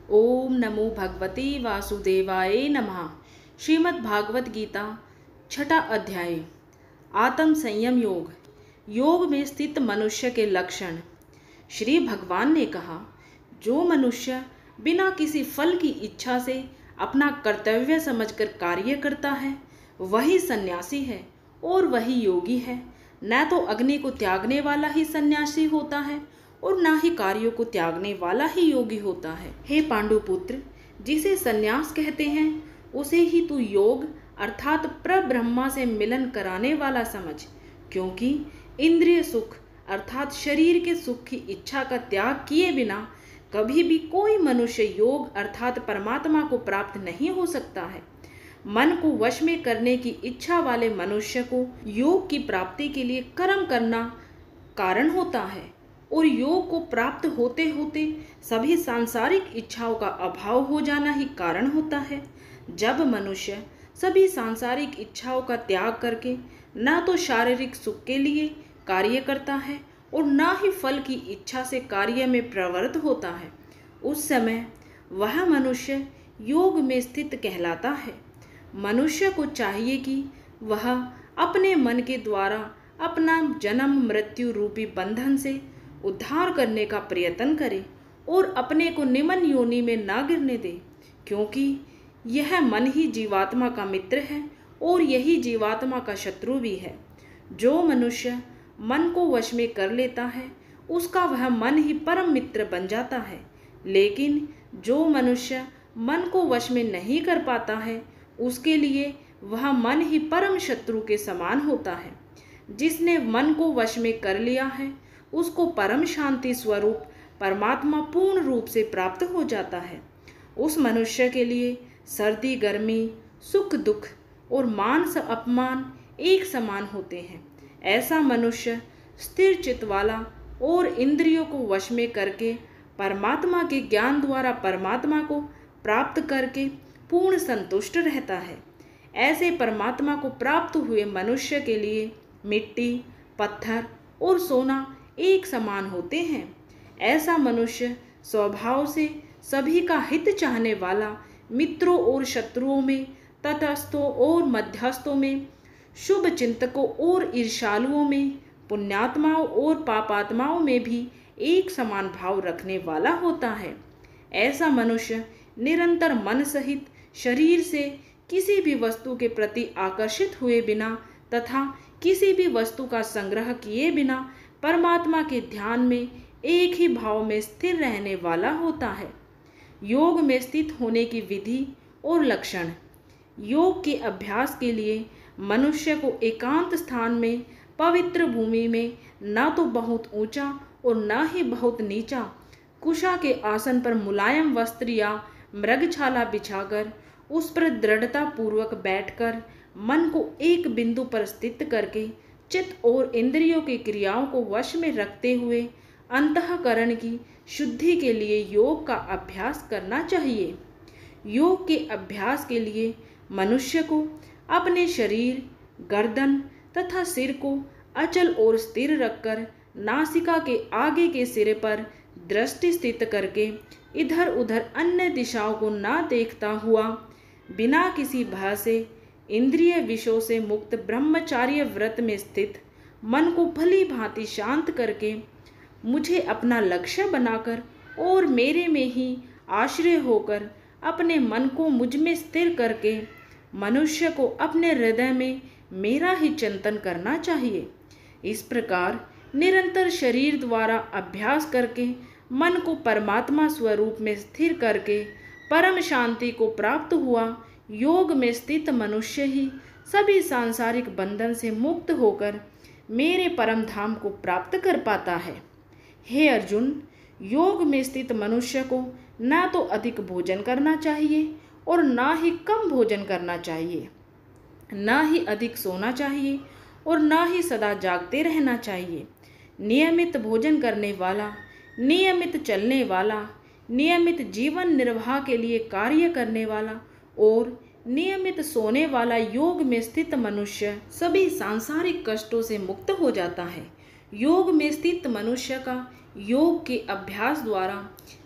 ओम नमो भगवते वासुदेवाय नमः। श्रीमद् भागवत गीता छठा अध्याय आत्म संयम योग। योग में स्थित मनुष्य के लक्षण। श्री भगवान ने कहा, जो मनुष्य बिना किसी फल की इच्छा से अपना कर्तव्य समझकर कार्य करता है वही सन्यासी है और वही योगी है। न तो अग्नि को त्यागने वाला ही सन्यासी होता है और ना ही कार्यों को त्यागने वाला ही योगी होता है। हे पांडुपुत्र, जिसे सन्यास कहते हैं उसे ही तू योग अर्थात प्रब्रह्मा से मिलन कराने वाला समझ, क्योंकि इंद्रिय सुख अर्थात शरीर के सुख की इच्छा का त्याग किए बिना कभी भी कोई मनुष्य योग अर्थात परमात्मा को प्राप्त नहीं हो सकता है। मन को वश में करने की इच्छा वाले मनुष्य को योग की प्राप्ति के लिए कर्म करना कारण होता है और योग को प्राप्त होते होते सभी सांसारिक इच्छाओं का अभाव हो जाना ही कारण होता है। जब मनुष्य सभी सांसारिक इच्छाओं का त्याग करके न तो शारीरिक सुख के लिए कार्य करता है और न ही फल की इच्छा से कार्य में प्रवृत्त होता है, उस समय वह मनुष्य योग में स्थित कहलाता है। मनुष्य को चाहिए कि वह अपने मन के द्वारा अपना जन्म मृत्यु रूपी बंधन से उद्धार करने का प्रयत्न करे और अपने को निम्न योनि में ना गिरने दे, क्योंकि यह मन ही जीवात्मा का मित्र है और यही जीवात्मा का शत्रु भी है। जो मनुष्य मन को वश में कर लेता है उसका वह मन ही परम मित्र बन जाता है, लेकिन जो मनुष्य मन को वश में नहीं कर पाता है उसके लिए वह मन ही परम शत्रु के समान होता है। जिसने मन को वश में कर लिया है उसको परम शांति स्वरूप परमात्मा पूर्ण रूप से प्राप्त हो जाता है। उस मनुष्य के लिए सर्दी गर्मी, सुख दुख और मान अपमान एक समान होते हैं। ऐसा मनुष्य स्थिर चित्त वाला और इंद्रियों को वश में करके परमात्मा के ज्ञान द्वारा परमात्मा को प्राप्त करके पूर्ण संतुष्ट रहता है। ऐसे परमात्मा को प्राप्त हुए मनुष्य के लिए मिट्टी, पत्थर और सोना एक समान होते हैं। ऐसा मनुष्य स्वभाव से सभी का हित चाहने वाला, मित्रों और शत्रुओं में, तटस्थों और मध्यस्थों में, शुभ चिंतकों और ईर्ष्यालुओं में, पुण्यात्माओं और पापात्माओं में भी एक समान भाव रखने वाला होता है। ऐसा मनुष्य निरंतर मन सहित शरीर से किसी भी वस्तु के प्रति आकर्षित हुए बिना तथा किसी भी वस्तु का संग्रह किए बिना परमात्मा के ध्यान में एक ही भाव में स्थिर रहने वाला होता है। योग में स्थित होने की विधि और लक्षण। योग के अभ्यास के लिए मनुष्य को एकांत स्थान में पवित्र भूमि में न तो बहुत ऊंचा और न ही बहुत नीचा कुशा के आसन पर मुलायम वस्त्र या मृगछाला बिछाकर उस पर दृढ़ता पूर्वक बैठकर मन को एक बिंदु पर स्थित करके चित्त और इंद्रियों की क्रियाओं को वश में रखते हुए अंतःकरण की शुद्धि के लिए योग का अभ्यास करना चाहिए। योग के अभ्यास के लिए मनुष्य को अपने शरीर, गर्दन तथा सिर को अचल और स्थिर रखकर नासिका के आगे के सिरे पर दृष्टि स्थित करके इधर उधर अन्य दिशाओं को ना देखता हुआ बिना किसी भय से इंद्रिय विषयों से मुक्त ब्रह्मचार्य व्रत में स्थित मन को भली भांति शांत करके मुझे अपना लक्ष्य बनाकर और मेरे में ही आश्रय होकर अपने मन को मुझ में स्थिर करके मनुष्य को अपने हृदय में मेरा ही चिंतन करना चाहिए। इस प्रकार निरंतर शरीर द्वारा अभ्यास करके मन को परमात्मा स्वरूप में स्थिर करके परम शांति को प्राप्त हुआ योग में स्थित मनुष्य ही सभी सांसारिक बंधन से मुक्त होकर मेरे परम धाम को प्राप्त कर पाता है। हे अर्जुन, योग में स्थित मनुष्य को न तो अधिक भोजन करना चाहिए और न ही कम भोजन करना चाहिए, न ही अधिक सोना चाहिए और न ही सदा जागते रहना चाहिए। नियमित भोजन करने वाला, नियमित चलने वाला, नियमित जीवन निर्वाह के लिए कार्य करने वाला और नियमित सोने वाला योग में स्थित मनुष्य सभी सांसारिक कष्टों से मुक्त हो जाता है। योग में स्थित मनुष्य का योग के अभ्यास द्वारा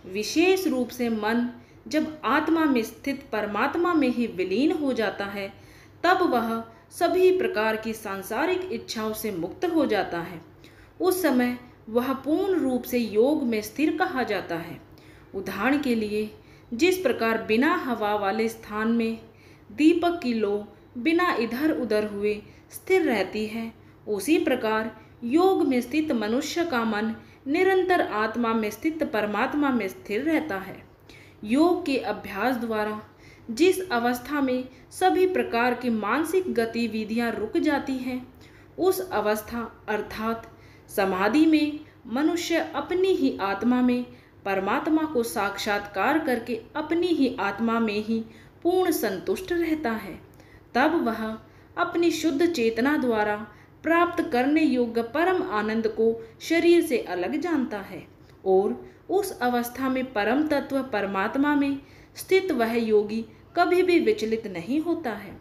विशेष रूप से मन जब आत्मा में स्थित परमात्मा में ही विलीन हो जाता है, तब वह सभी प्रकार की सांसारिक इच्छाओं से मुक्त हो जाता है। उस समय वह पूर्ण रूप से योग में स्थिर कहा जाता है। उदाहरण के लिए, जिस प्रकार बिना हवा वाले स्थान में दीपक की लौ बिना इधर उधर हुए स्थिर रहती है, उसी प्रकार योग में स्थित मनुष्य का मन निरंतर आत्मा में स्थित परमात्मा में स्थिर रहता है। योग के अभ्यास द्वारा जिस अवस्था में सभी प्रकार की मानसिक गतिविधियां रुक जाती हैं, उस अवस्था अर्थात समाधि में मनुष्य अपनी ही आत्मा में परमात्मा को साक्षात्कार करके अपनी ही आत्मा में ही पूर्ण संतुष्ट रहता है। तब वह अपनी शुद्ध चेतना द्वारा प्राप्त करने योग्य परम आनंद को शरीर से अलग जानता है और उस अवस्था में परम तत्व परमात्मा में स्थित वह योगी कभी भी विचलित नहीं होता है।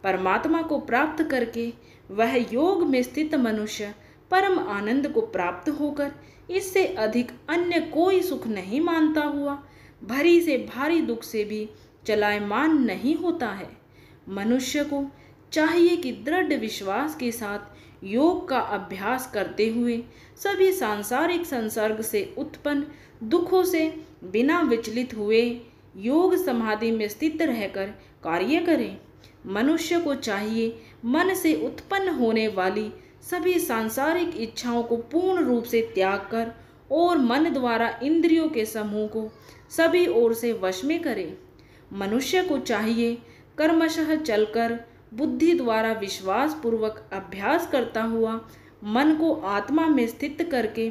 परमात्मा को प्राप्त करके वह योग में स्थित मनुष्य परम आनंद को प्राप्त होकर इससे अधिक अन्य कोई सुख नहीं मानता हुआ भरी से भारी दुख से भी चलायमान नहीं होता है। मनुष्य को चाहिए कि दृढ़ विश्वास के साथ योग का अभ्यास करते हुए सभी सांसारिक संसर्ग से उत्पन्न दुखों से बिना विचलित हुए योग समाधि में स्थित रहकर कार्य करें। मनुष्य को चाहिए मन से उत्पन्न होने वाली सभी सांसारिक इच्छाओं को पूर्ण रूप से त्याग कर और मन द्वारा इंद्रियों के समूह को सभी ओर से वश में करे। मनुष्य को चाहिए कर्मशः चलकर बुद्धि द्वारा विश्वास पूर्वक अभ्यास करता हुआ मन को आत्मा में स्थित करके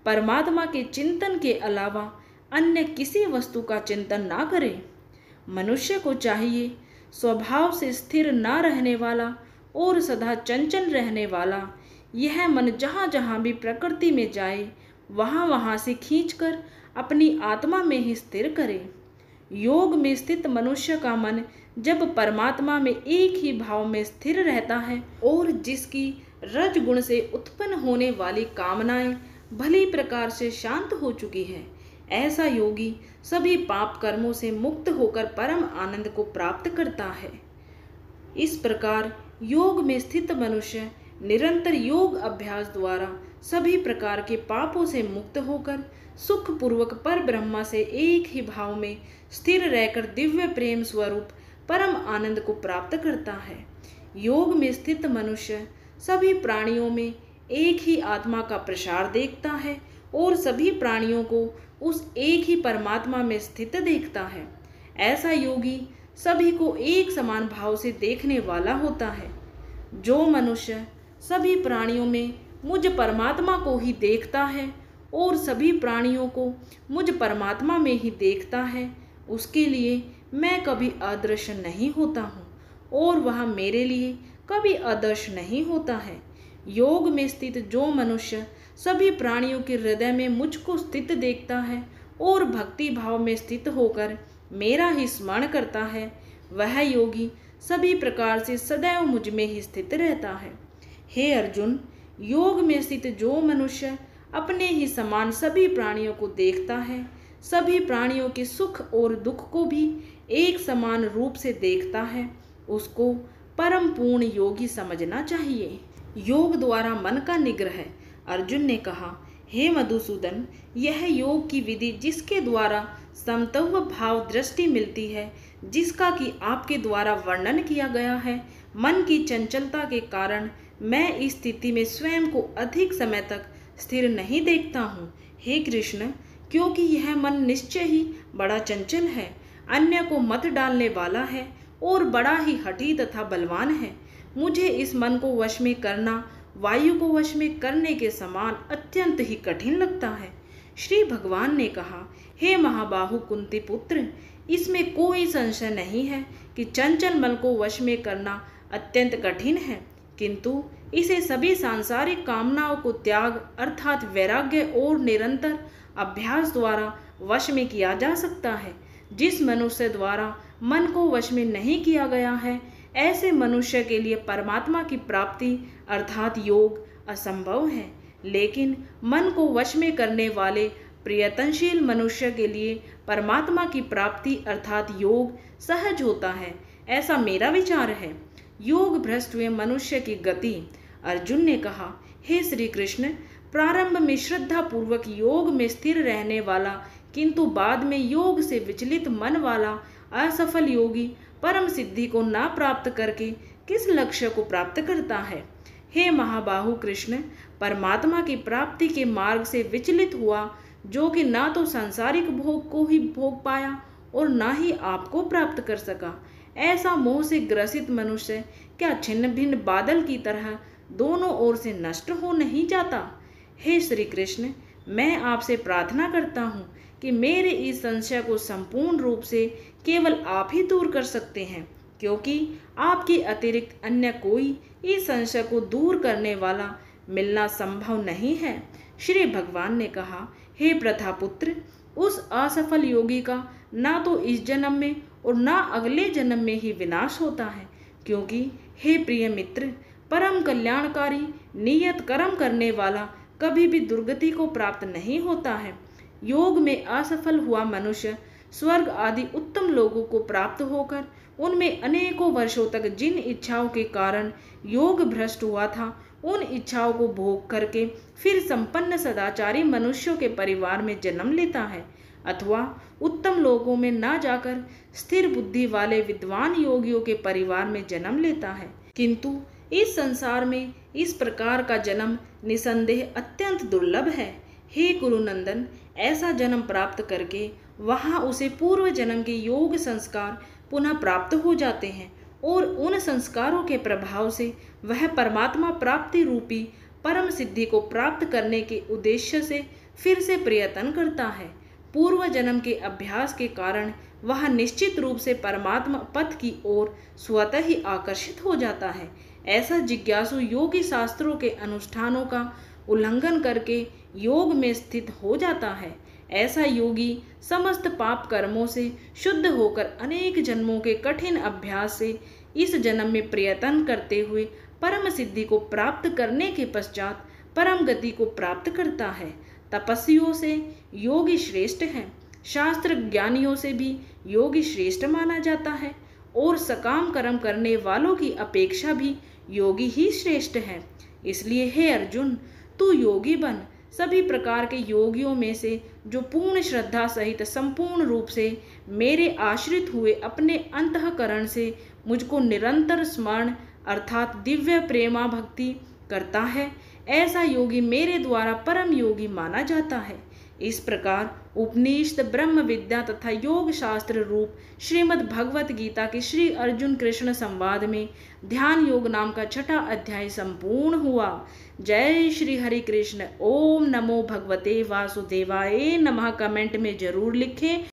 परमात्मा के चिंतन के अलावा अन्य किसी वस्तु का चिंतन ना करे। मनुष्य को चाहिए स्वभाव से स्थिर न रहने वाला और सदा चंचल रहने वाला यह मन जहाँ जहाँ भी प्रकृति में जाए वहाँ वहाँ से खींचकर अपनी आत्मा में ही स्थिर करे। योग में स्थित मनुष्य का मन जब परमात्मा में एक ही भाव में स्थिर रहता है और जिसकी रजगुण से उत्पन्न होने वाली कामनाएं भली प्रकार से शांत हो चुकी है, ऐसा योगी सभी पाप कर्मों से मुक्त होकर परम आनंद को प्राप्त करता है। इस प्रकार योग में स्थित मनुष्य निरंतर योग अभ्यास द्वारा सभी प्रकार के पापों से मुक्त होकर सुख पूर्वक पर ब्रह्मा से एक ही भाव में स्थिर रहकर दिव्य प्रेम स्वरूप परम आनंद को प्राप्त करता है। योग में स्थित मनुष्य सभी प्राणियों में एक ही आत्मा का प्रसार देखता है और सभी प्राणियों को उस एक ही परमात्मा में स्थित देखता है। ऐसा योगी सभी को एक समान भाव से देखने वाला होता है। जो मनुष्य सभी प्राणियों में मुझ परमात्मा को ही देखता है और सभी प्राणियों को मुझ परमात्मा में ही देखता है, उसके लिए मैं कभी अदृश्य नहीं होता हूँ और वह मेरे लिए कभी अदृश्य नहीं होता है। योग में स्थित जो मनुष्य सभी प्राणियों के हृदय में मुझको स्थित देखता है और भक्ति भाव में स्थित होकर मेरा ही स्मरण करता है, वह योगी सभी प्रकार से सदैव मुझ में ही स्थित रहता है। हे अर्जुन, योग में स्थित जो मनुष्य अपने ही समान सभी प्राणियों को देखता है, सभी प्राणियों के सुख और दुख को भी एक समान रूप से देखता है, उसको परम पूर्ण योगी समझना चाहिए। योग द्वारा मन का निग्रह। अर्जुन ने कहा, हे मधुसूदन, यह योग की विधि जिसके द्वारा समत्व भाव दृष्टि मिलती है, जिसका कि आपके द्वारा वर्णन किया गया है, मन की चंचलता के कारण मैं इस स्थिति में स्वयं को अधिक समय तक स्थिर नहीं देखता हूँ। हे कृष्ण, क्योंकि यह मन निश्चय ही बड़ा चंचल है, अन्य को मत डालने वाला है और बड़ा ही हठी तथा बलवान है। मुझे इस मन को वश में करना वायु को वश में करने के समान अत्यंत ही कठिन लगता है। श्री भगवान ने कहा, हे महाबाहु कुंती पुत्र, इसमें कोई संशय नहीं है कि चंचल मन को वश में करना अत्यंत कठिन है, किंतु इसे सभी सांसारिक कामनाओं को त्याग अर्थात वैराग्य और निरंतर अभ्यास द्वारा वश में किया जा सकता है। जिस मनुष्य द्वारा मन को वश में नहीं किया गया है, ऐसे मनुष्य के लिए परमात्मा की प्राप्ति अर्थात योग असंभव है। लेकिन मन को वश में करने वाले प्रयत्नशील मनुष्य के लिए परमात्मा की प्राप्ति अर्थात योग सहज होता है, ऐसा मेरा विचार है। योग भ्रष्ट हुए मनुष्य की गति। अर्जुन ने कहा, हे श्री कृष्ण, प्रारंभ में श्रद्धा पूर्वक योग में स्थिर रहने वाला किंतु बाद में योग से विचलित मन वाला असफल योगी परम सिद्धि को ना प्राप्त करके किस लक्ष्य को प्राप्त करता है? हे महाबाहु कृष्ण, परमात्मा की प्राप्ति के मार्ग से विचलित हुआ जो कि ना तो सांसारिक भोग को ही भोग पाया और ना ही आपको प्राप्त कर सका, ऐसा मोह से ग्रसित मनुष्य क्या छिन्न भिन्न बादल की तरह दोनों ओर से नष्ट हो नहीं जाता? हे श्री कृष्ण, मैं आपसे प्रार्थना करता हूँ कि मेरे इस संशय को संपूर्ण रूप से केवल आप ही दूर कर सकते हैं, क्योंकि आपके अतिरिक्त अन्य कोई इस संशय को दूर करने वाला मिलना संभव नहीं है। श्री भगवान ने कहा, हे प्रथापुत्र, उस असफल योगी का ना तो इस जन्म में और ना अगले जन्म में ही विनाश होता है, क्योंकि हे प्रिय मित्र, परम कल्याणकारी नियत कर्म करने वाला कभी भी दुर्गति को प्राप्त नहीं होता है। योग में असफल हुआ मनुष्य स्वर्ग आदि उत्तम लोगों को प्राप्त होकर उनमें अनेकों वर्षों तक जिन इच्छाओं के कारण योग भ्रष्ट हुआ था, उन इच्छाओं को भोग करके फिर संपन्न सदाचारी मनुष्यों के परिवार में जन्म लेता है, अथवा उत्तम लोगों में ना जाकर स्थिर बुद्धि वाले विद्वान योगियों के परिवार में जन्म लेता है। किंतु इस संसार में इस प्रकार का जन्म निसंदेह अत्यंत दुर्लभ है। हे कुरुनंदन, ऐसा जन्म प्राप्त करके वहाँ उसे पूर्व जन्म के योग संस्कार पुनः प्राप्त हो जाते हैं और उन संस्कारों के प्रभाव से वह परमात्मा प्राप्ति रूपी परम सिद्धि को प्राप्त करने के उद्देश्य से फिर से प्रयत्न करता है। पूर्व जन्म के अभ्यास के कारण वह निश्चित रूप से परमात्मा पथ की ओर स्वतः ही आकर्षित हो जाता है। ऐसा जिज्ञासु योगी शास्त्रों के अनुष्ठानों का उल्लंघन करके योग में स्थित हो जाता है। ऐसा योगी समस्त पाप कर्मों से शुद्ध होकर अनेक जन्मों के कठिन अभ्यास से इस जन्म में प्रयत्न करते हुए परम सिद्धि को प्राप्त करने के पश्चात परम गति को प्राप्त करता है। तपस्वियों से योगी श्रेष्ठ है, शास्त्र ज्ञानियों से भी योगी श्रेष्ठ माना जाता है और सकाम कर्म करने वालों की अपेक्षा भी योगी ही श्रेष्ठ है। इसलिए हे अर्जुन, तू योगी बन। सभी प्रकार के योगियों में से जो पूर्ण श्रद्धा सहित संपूर्ण रूप से मेरे आश्रित हुए अपने अंतःकरण से मुझको निरंतर स्मरण अर्थात दिव्य प्रेमा भक्ति करता है, ऐसा योगी मेरे द्वारा परम योगी माना जाता है। इस प्रकार उपनिषद ब्रह्म विद्या तथा योग शास्त्र रूप श्रीमद् भगवत गीता के श्री अर्जुन कृष्ण संवाद में ध्यान योग नाम का 6ठा अध्याय संपूर्ण हुआ। जय श्री हरि कृष्ण। ओम नमो भगवते वासुदेवाय नमः। कमेंट में जरूर लिखें।